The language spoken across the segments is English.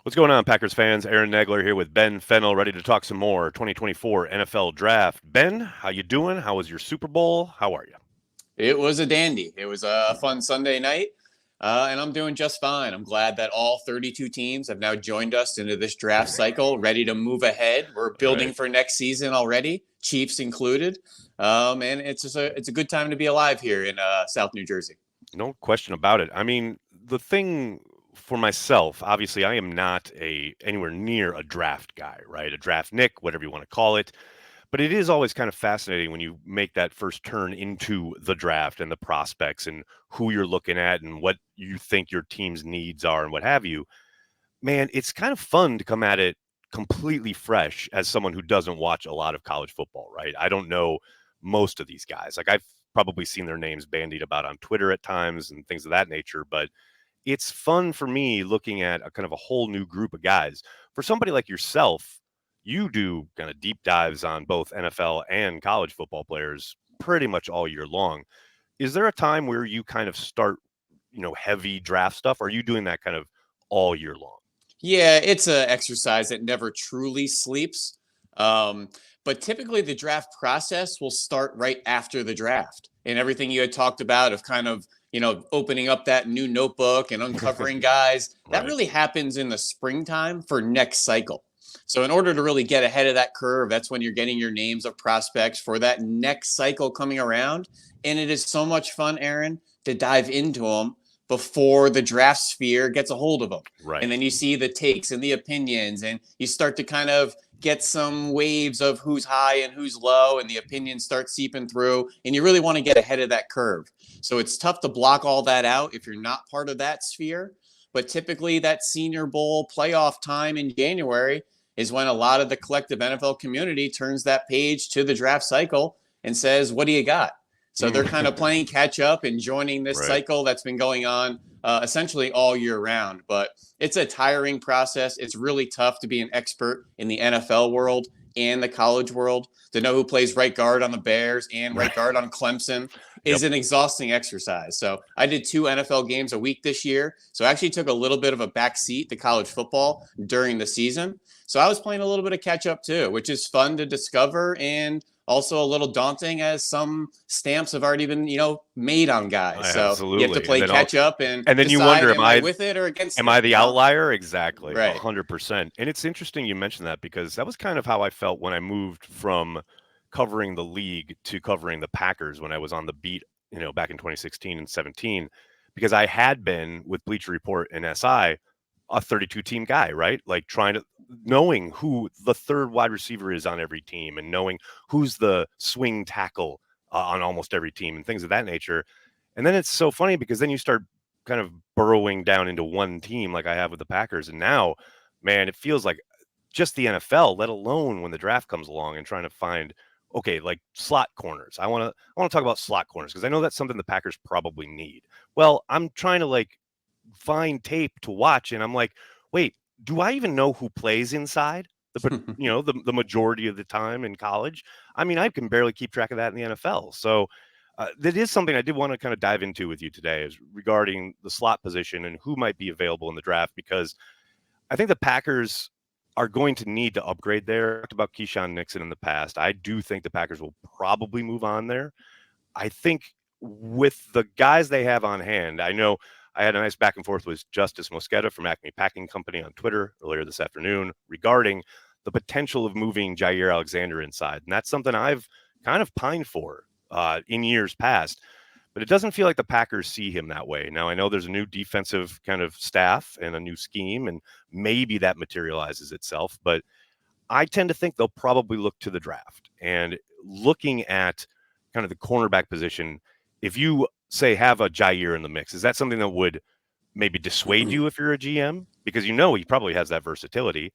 What's going on, Packers fans? Aaron Nagler here with Ben Fennell, ready to talk some more 2024 NFL Draft. Ben, how you doing? How was your Super Bowl? How are you? It was a dandy. It was a fun Sunday night, and I'm doing just fine. I'm glad that all 32 teams have now joined us into this draft cycle, ready to move ahead. We're building for next season already, Chiefs included, and it's a good time to be alive here in South New Jersey. No question about it. I mean, the thing for myself, obviously, I am not anywhere near a draft guy, right? A draft Nick, whatever you want to call it. But it is always kind of fascinating when you make that first turn into the draft and the prospects and who you're looking at and what you think your team's needs are and what have you. Man, it's kind of fun to come at it completely fresh as someone who doesn't watch a lot of college football, right? I don't know most of these guys. Like, I've probably seen their names bandied about on Twitter at times and things of that nature, but it's fun for me looking at a kind of a whole new group of guys. For somebody like yourself, you do kind of deep dives on both NFL and college football players pretty much all year long. Is there a time where you kind of start, heavy draft stuff? Or are you doing that kind of all year long? Yeah, it's an exercise that never truly sleeps. But typically the draft process will start right after the draft. And everything you had talked about of kind of, opening up that new notebook and uncovering guys, that Right. really happens in the springtime for next cycle. So in order to really get ahead of that curve, that's when you're getting your names of prospects for that next cycle coming around. And it is so much fun, Aaron, to dive into them before the draft sphere gets a hold of them. Right. And then you see the takes and the opinions, and you start to kind of get some waves of who's high and who's low, and the opinions start seeping through, and you really want to get ahead of that curve. So it's tough to block all that out if you're not part of that sphere. But typically that Senior Bowl playoff time in January is when a lot of the collective NFL community turns that page to the draft cycle and says, what do you got? So they're kind of playing catch up and joining this cycle that's been going on essentially all year round. But it's a tiring process. It's really tough to be an expert in the NFL world and the college world. To know who plays right guard on the Bears and right guard on Clemson is an exhausting exercise. So I did 2 NFL games a week this year. So I actually took a little bit of a back seat to college football during the season. So I was playing a little bit of catch up too, which is fun to discover and also a little daunting as some stamps have already been, made on guys. So Absolutely. you have to play catch up and then decide, you wonder, am I with it or against it? Am I the outlier? Exactly. Right. 100%. And it's interesting you mentioned that because that was kind of how I felt when I moved from covering the league to covering the Packers when I was on the beat, back in 2016 and 17, because I had been with Bleacher Report and SI a 32 team guy, right? Like knowing who the third wide receiver is on every team and knowing who's the swing tackle on almost every team and things of that nature. And then it's so funny because then you start kind of burrowing down into one team like I have with the Packers. And now, man, it feels like just the NFL, let alone when the draft comes along and trying to find, okay, like slot corners. I want to talk about slot corners because I know that's something the Packers probably need. Well, I'm trying to find tape to watch and I'm like, wait, do I even know who plays inside the majority of the time in college? I mean, I can barely keep track of that in the NFL. So that is something I did want to kind of dive into with you today is regarding the slot position and who might be available in the draft, because I think the Packers are going to need to upgrade there. I talked about Keyshawn Nixon in the past. I do think the Packers will probably move on there. I think with the guys they have on hand, I know I had a nice back and forth with Justice Mosqueda from Acme Packing Company on Twitter earlier this afternoon regarding the potential of moving Jair Alexander inside. And that's something I've kind of pined for in years past, but it doesn't feel like the Packers see him that way. Now, I know there's a new defensive kind of staff and a new scheme, and maybe that materializes itself, but I tend to think they'll probably look to the draft. And looking at kind of the cornerback position, if you say have a Jair in the mix, is that something that would maybe dissuade you if you're a GM? Because he probably has that versatility.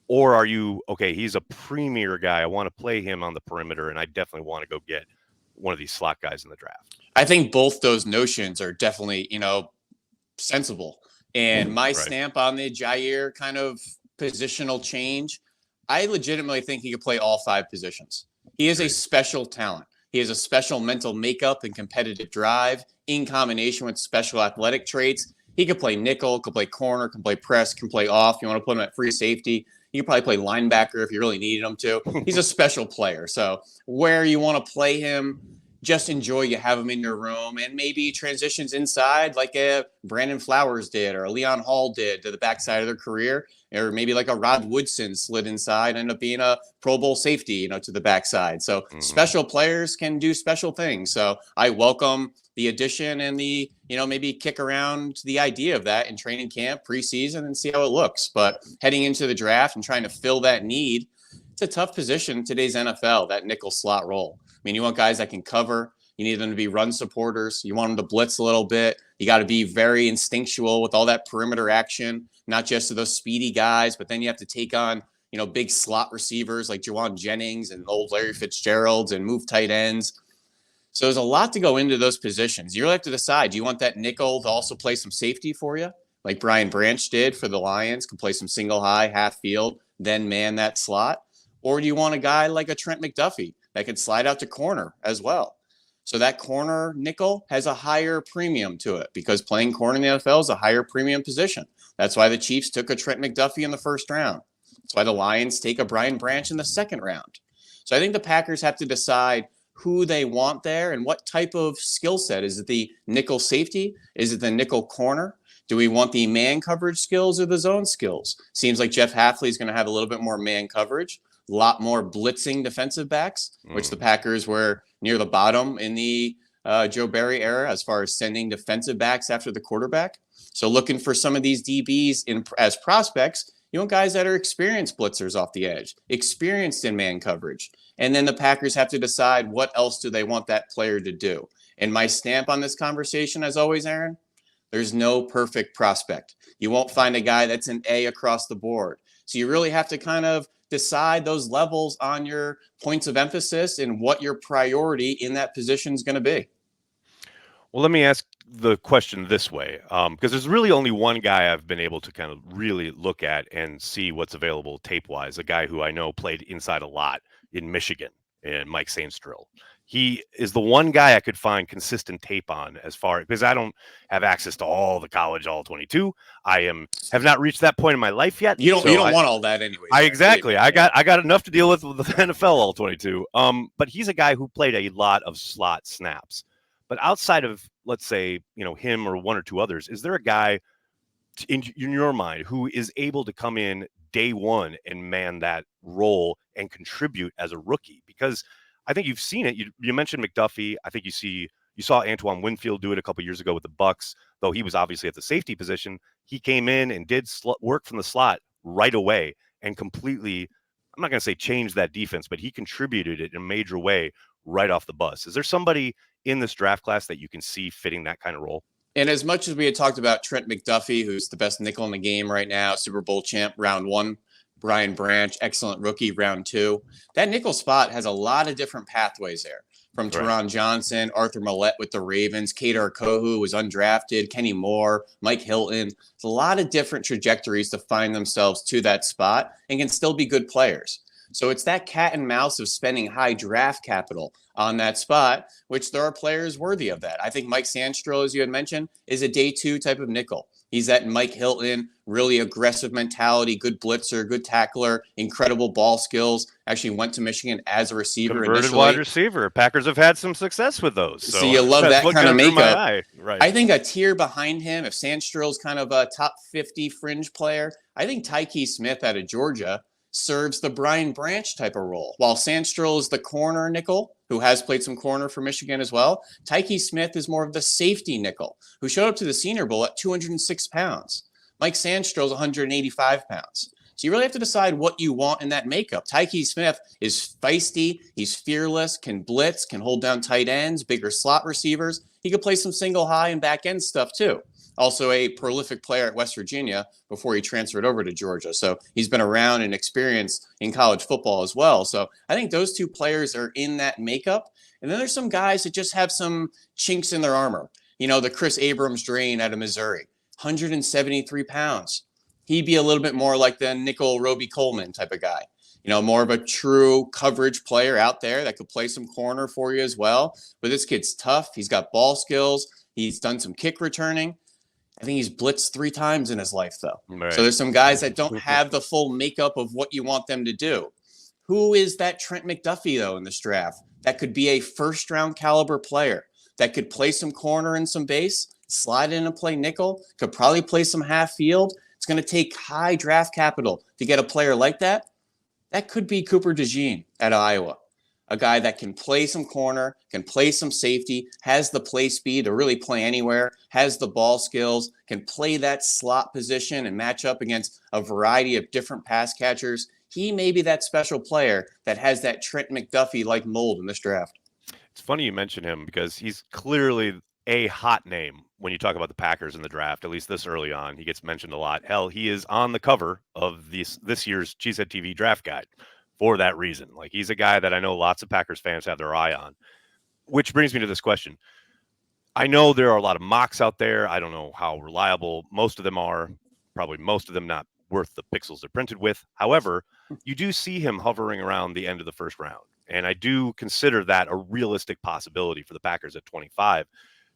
Or are you, okay, he's a premier guy. I want to play him on the perimeter, and I definitely want to go get one of these slot guys in the draft. I think both those notions are definitely, sensible. And my stamp on the Jair kind of positional change, I legitimately think he could play all 5 positions. He is a special talent. He has a special mental makeup and competitive drive in combination with special athletic traits. He could play nickel, could play corner, can play press, can play off. You want to put him at free safety. He could probably play linebacker if you really needed him to. He's a special player. So where you want to play him, just enjoy you have him in your room, and maybe transitions inside like a Brandon Flowers did or a Leon Hall did to the backside of their career, or maybe like a Rod Woodson slid inside and ended up being a Pro Bowl safety, to the backside. So special players can do special things. So I welcome the addition and the, maybe kick around the idea of that in training camp, preseason, and see how it looks. But heading into the draft and trying to fill that need, it's a tough position in today's NFL, that nickel slot role. I mean, you want guys that can cover. You need them to be run supporters. You want them to blitz a little bit. You got to be very instinctual with all that perimeter action, not just to those speedy guys, but then you have to take on, big slot receivers like Jawan Jennings and old Larry Fitzgeralds and move tight ends. So there's a lot to go into those positions. You really have to decide, do you want that nickel to also play some safety for you, like Brian Branch did for the Lions, can play some single high, half field, then man that slot? Or do you want a guy like a Trent McDuffie that can slide out to corner as well? So that corner nickel has a higher premium to it because playing corner in the NFL is a higher premium position. That's why the Chiefs took a Trent McDuffie in the first round. That's why the Lions take a Brian Branch in the second round. So I think the Packers have to decide who they want there and what type of skill set. Is it the nickel safety? Is it the nickel corner? Do we want the man coverage skills or the zone skills? Seems like Jeff Hafley is going to have a little bit more man coverage, a lot more blitzing defensive backs, which the Packers were near the bottom in the Joe Barry era as far as sending defensive backs after the quarterback. So looking for some of these DBs as prospects, you want guys that are experienced blitzers off the edge, experienced in man coverage. And then the Packers have to decide what else do they want that player to do. And my stamp on this conversation, as always, Aaron, there's no perfect prospect. You won't find a guy that's an A across the board. So you really have to kind of decide those levels on your points of emphasis and what your priority in that position is going to be. Well, let me ask the question this way, because there's really only one guy I've been able to kind of really look at and see what's available tape-wise, a guy who I know played inside a lot in Michigan, and Mike Sainstrill. He is the one guy I could find consistent tape on because I don't have access to all the college all 22. Have not reached that point in my life yet. You don't want all that anyway. Exactly. I got enough to deal with the NFL all 22. But he's a guy who played a lot of slot snaps. But outside of, let's say, him or one or two others, is there a guy in your mind who is able to come in day one and man that role and contribute as a rookie? Because I think you've seen it. You mentioned McDuffie. I think you saw Antoine Winfield do it a couple years ago with the Bucks, though he was obviously at the safety position. He came in and did work from the slot right away and completely, I'm not going to say changed that defense, but he contributed it in a major way right off the bus. Is there somebody in this draft class that you can see fitting that kind of role? And as much as we had talked about Trent McDuffie, who's the best nickel in the game right now, Super Bowl champ, round one, Brian Branch, excellent rookie, round two, that nickel spot has a lot of different pathways there. From Teron Johnson, Arthur Millette with the Ravens, Kadar Kohu was undrafted, Kenny Moore, Mike Hilton. It's a lot of different trajectories to find themselves to that spot and can still be good players. So it's that cat and mouse of spending high draft capital on that spot, which there are players worthy of that. I think Mike Sainstrill, as you had mentioned, is a day two type of nickel. He's that Mike Hilton, really aggressive mentality, good blitzer, good tackler, incredible ball skills. Actually went to Michigan as a receiver. Converted initially. Wide receiver. Packers have had some success with those. So you love that kind of makeup. Right. I think a tier behind him, if Sandstrill's kind of a top 50 fringe player, I think Tyke Smith out of Georgia serves the Brian Branch type of role. While Sandstrill is the corner nickel, who has played some corner for Michigan as well, Tyke Smith is more of the safety nickel, who showed up to the Senior Bowl at 206 pounds. Mike Sandstrill is 185 pounds. So you really have to decide what you want in that makeup. Tyke Smith is feisty, he's fearless, can blitz, can hold down tight ends, bigger slot receivers. He could play some single high and back end stuff too. Also a prolific player at West Virginia before he transferred over to Georgia. So he's been around and experienced in college football as well. So I think those two players are in that makeup. And then there's some guys that just have some chinks in their armor. The Chris Abrams drain out of Missouri, 173 pounds. He'd be a little bit more like the nickel Roby Coleman type of guy. More of a true coverage player out there that could play some corner for you as well. But this kid's tough. He's got ball skills. He's done some kick returning. I think he's blitzed 3 times in his life, though. So Right. there's some guys that don't have the full makeup of what you want them to do. Who is that Trent McDuffie, though, in this draft? That could be a first round caliber player that could play some corner and some base, slide in and play nickel, could probably play some half field. It's going to take high draft capital to get a player like that. That could be Cooper DeJean at Iowa, a guy that can play some corner, can play some safety, has the play speed to really play anywhere, has the ball skills, can play that slot position and match up against a variety of different pass catchers. He may be that special player that has that Trent McDuffie like mold in this draft. It's funny you mention him because he's clearly a hot name when you talk about the Packers in the draft, at least this early on. He gets mentioned a lot. Hell, he is on the cover of this year's Cheesehead TV draft guide for that reason. Like, he's a guy that I know lots of Packers fans have their eye on, which brings me to this question. I know there are a lot of mocks out there. I don't know how reliable most of them are. Probably most of them not worth the pixels they're printed with. However, you do see him hovering around the end of the first round. And I do consider that a realistic possibility for the Packers at 25.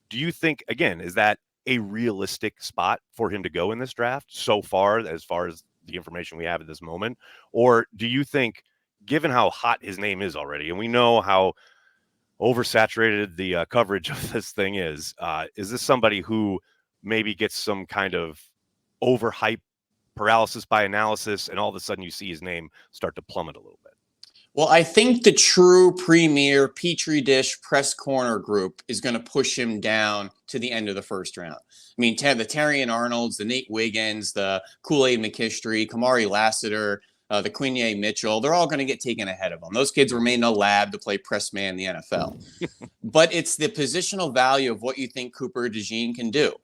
Do you think, again, is that a realistic spot for him to go in this draft so far as the information we have at this moment? Or do you think, given how hot his name is already, and we know how oversaturated the coverage of this thing is this somebody who maybe gets some kind of overhype paralysis by analysis, and all of a sudden you see his name start to plummet a little bit? Well, I think the true premier Petri dish press corner group is going to push him down to the end of the first round. I mean, the Terrian Arnolds, the Nate Wiggins, the Kool-Aid McKinstry, Kamari Lassiter, the Quinier Mitchell, they're all going to get taken ahead of him. Those kids were made in a lab to play press man in the NFL. But it's the positional value of what you think Cooper DeJean can do.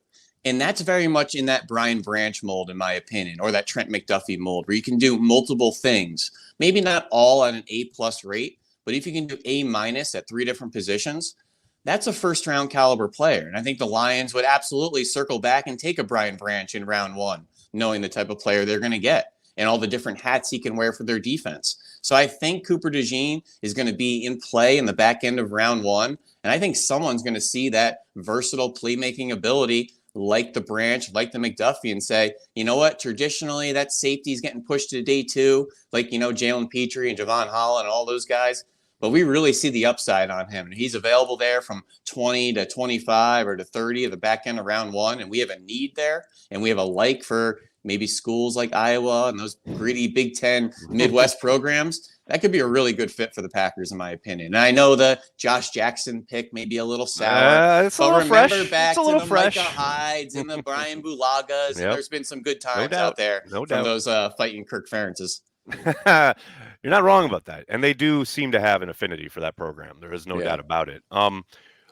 And that's very much in that Brian Branch mold, in my opinion, or that Trent McDuffie mold, where you can do multiple things. Maybe not all on an A+ rate, but if you can do A- at 3 different positions, that's a first round caliber player. And I think the Lions would absolutely circle back and take a Brian Branch in round 1, knowing the type of player they're going to get and all the different hats he can wear for their defense. So I think Cooper DeJean is going to be in play in the back end of round 1. And I think someone's going to see that versatile playmaking ability like the Branch, like the McDuffie, and say, you know what, traditionally that safety is getting pushed to day 2, like, Jalen Petrie and Javon Holland and all those guys. But we really see the upside on him. And he's available there from 20 to 25 or to 30 at the back end of round 1. And we have a need there. And we have a like for maybe schools like Iowa and those gritty Big Ten Midwest programs. That could be a really good fit for the Packers, in my opinion. And I know the Josh Jackson pick may be a little sour, It's a but little remember fresh. back It's a to little the fresh. Micah Hydes and the Brian Bulagas, and Yep. there's been some good times doubt. out there No from doubt. those fighting Kirk Ferentzes. You're not wrong about that. And they do seem to have an affinity for that program. There is no doubt about it.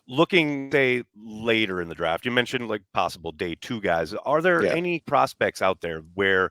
Looking, say, later in the draft, you mentioned like possible day 2 guys. Are there any prospects out there where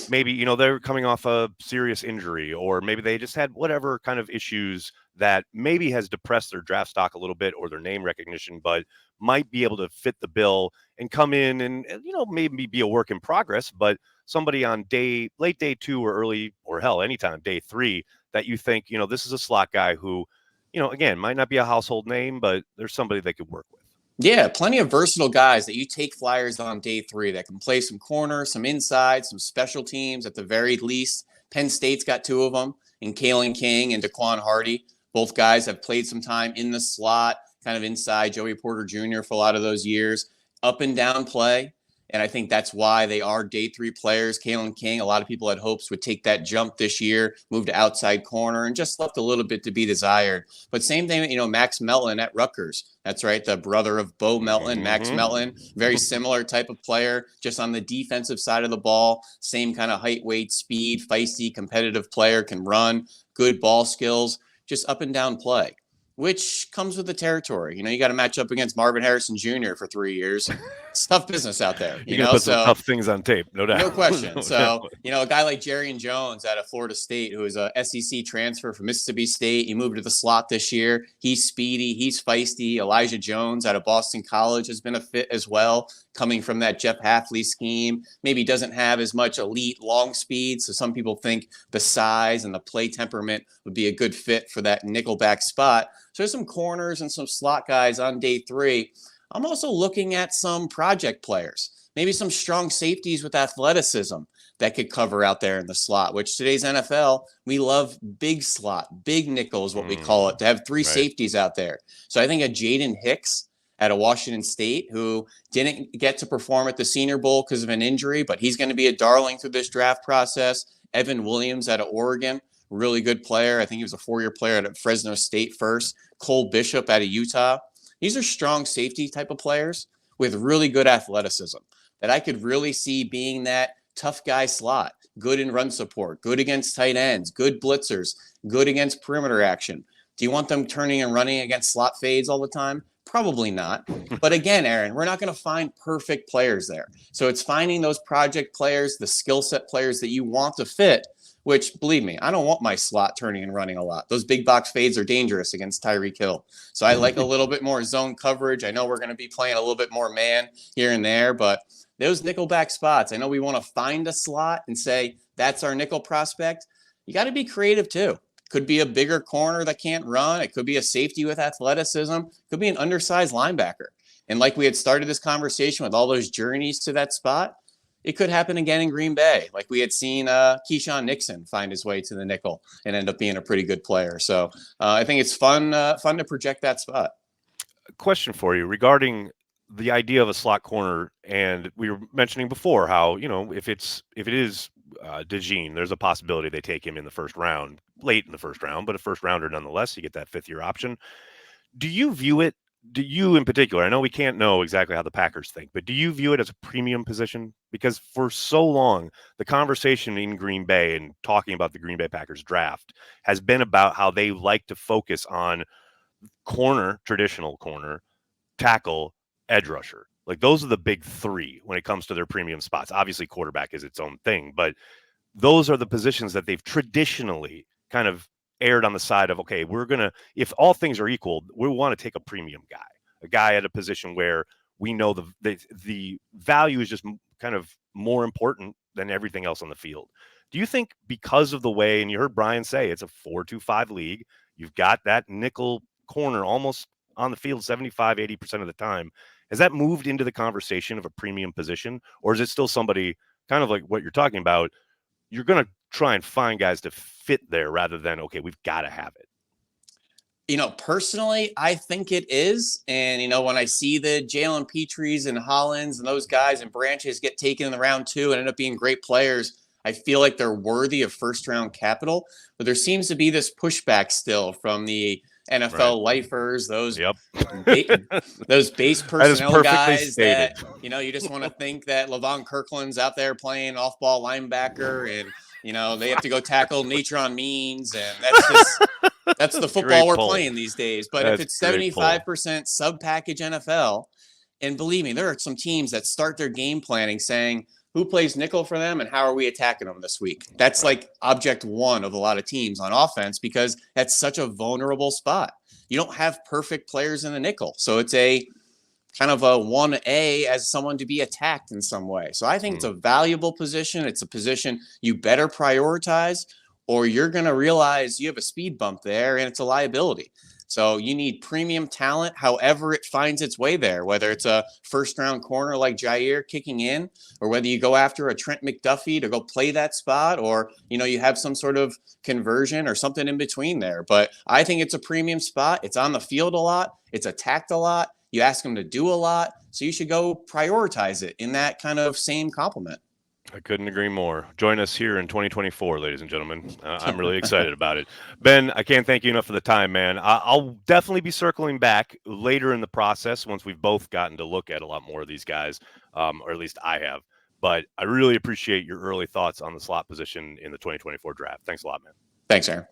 maybe, they're coming off a serious injury, or maybe they just had whatever kind of issues that maybe has depressed their draft stock a little bit or their name recognition, but might be able to fit the bill and come in and, maybe be a work in progress, but somebody on late day 2 or early, or hell, anytime day 3 that you think, this is a slot guy who, again, might not be a household name, but there's somebody they could work with? Yeah, plenty of versatile guys that you take flyers on day 3 that can play some corner, some inside, some special teams at the very least. Penn State's got 2 of them, in Kalen King and Daquan Hardy. Both guys have played some time in the slot, kind of inside Joey Porter Jr. for a lot of those years. Up and down play. And I think that's why they are day 3 players. Kalen King, a lot of people had hopes would take that jump this year, move to outside corner, and just left a little bit to be desired. But same thing, Max Melton at Rutgers. That's right, the brother of Bo Melton, Max Melton. Very similar type of player, just on the defensive side of the ball. Same kind of height, weight, speed, feisty, competitive player, can run, good ball skills, just up and down play, which comes with the territory. You got to match up against Marvin Harrison Jr. for 3 years. It's tough business out there. You're gonna put some tough things on tape, no doubt. No question. So, a guy like Jerrion Jones out of Florida State, who is a SEC transfer from Mississippi State. He moved to the slot this year. He's speedy. He's feisty. Elijah Jones out of Boston College has been a fit as well, coming from that Jeff Hafley scheme. Maybe doesn't have as much elite long speed. So some people think the size and the play temperament would be a good fit for that nickelback spot. So there's some corners and some slot guys on day 3. I'm also looking at some project players. maybe some strong safeties with athleticism that could cover out there in the slot, which today's NFL, we love big slot, big nickel is what we call it, to have three Right. safeties out there. So I think a Jaden Hicks out of Washington State, who didn't get to perform at the Senior Bowl because of an injury, but he's going to be a darling through this draft process. Evan Williams out of Oregon, really good player. I think he was a 4-year player at Fresno State first. Cole Bishop out of Utah. These are strong safety type of players with really good athleticism that I could really see being that tough guy slot, good in run support, good against tight ends, good blitzers, good against perimeter action. Do you want them turning and running against slot fades all the time? Probably not. But again, Aaron, we're not going to find perfect players there. So it's finding those project players, the skill set players that you want to fit, which, believe me, I don't want my slot turning and running a lot. Those big box fades are dangerous against Tyreek Hill. So I like a little bit more zone coverage. I know we're going to be playing a little bit more man here and there, but those nickelback spots, I know we want to find a slot and say, that's our nickel prospect. You got to be creative too. Could be a bigger corner that can't run. It could be a safety with athleticism. It could be an undersized linebacker. And like we had started this conversation with all those journeys to that spot, it could happen again in Green Bay. Like we had seen Keyshawn Nixon find his way to the nickel and end up being a pretty good player. So I think it's fun to project that spot. Question for you regarding the idea of a slot corner, and we were mentioning before how, if it is DeJean, there's a possibility they take him in the first round, late in the first round, but a first rounder nonetheless. You get that 5th-year option. Do you view it? Do you in particular? I know we can't know exactly how the Packers think, but do you view it as a premium position? Because for so long, the conversation in Green Bay and talking about the Green Bay Packers draft has been about how they like to focus on corner, traditional corner, tackle, edge rusher. Like those are the big 3 when it comes to their premium spots. Obviously, quarterback is its own thing, but those are the positions that they've traditionally kind of aired on the side of, okay, if all things are equal, we want to take a premium guy, a guy at a position where we know the value is just kind of more important than everything else on the field. Do you think because of the way, and you heard Brian say it's a 4-2-5 league, you've got that nickel corner almost on the field 75-80% of the time, has that moved into the conversation of a premium position, or is it still somebody kind of like what you're talking about? You're going to try and find guys to fit there rather than, okay, we've got to have it. Personally, I think it is. And, when I see the Jalen Petries and Hollins and those guys and Branches get taken in the round 2 and end up being great players, I feel like they're worthy of first-round capital. But there seems to be this pushback still from the NFL lifers, those base personnel guys stated. that, you just want to think that Levon Kirkland's out there playing off-ball linebacker and, they have to go tackle Natron Means. And that's the football we're playing these days. But if it's 75% sub-package NFL, and believe me, there are some teams that start their game planning saying, who plays nickel for them and how are we attacking them this week? That's like object 1 of a lot of teams on offense because that's such a vulnerable spot. You don't have perfect players in the nickel. So it's a kind of a 1A as someone to be attacked in some way. So I think it's a valuable position. It's a position you better prioritize or you're going to realize you have a speed bump there and it's a liability. So you need premium talent, however it finds its way there, whether it's a first-round corner like Jair kicking in, or whether you go after a Trent McDuffie to go play that spot, or, you have some sort of conversion or something in between there. But I think it's a premium spot. It's on the field a lot. It's attacked a lot. You ask them to do a lot. So you should go prioritize it in that kind of same complement. I couldn't agree more. Join us here in 2024, ladies and gentlemen. I'm really excited about it. Ben, I can't thank you enough for the time, man. I'll definitely be circling back later in the process once we've both gotten to look at a lot more of these guys, or at least I have. But I really appreciate your early thoughts on the slot position in the 2024 draft. Thanks a lot, man. Thanks, Aaron.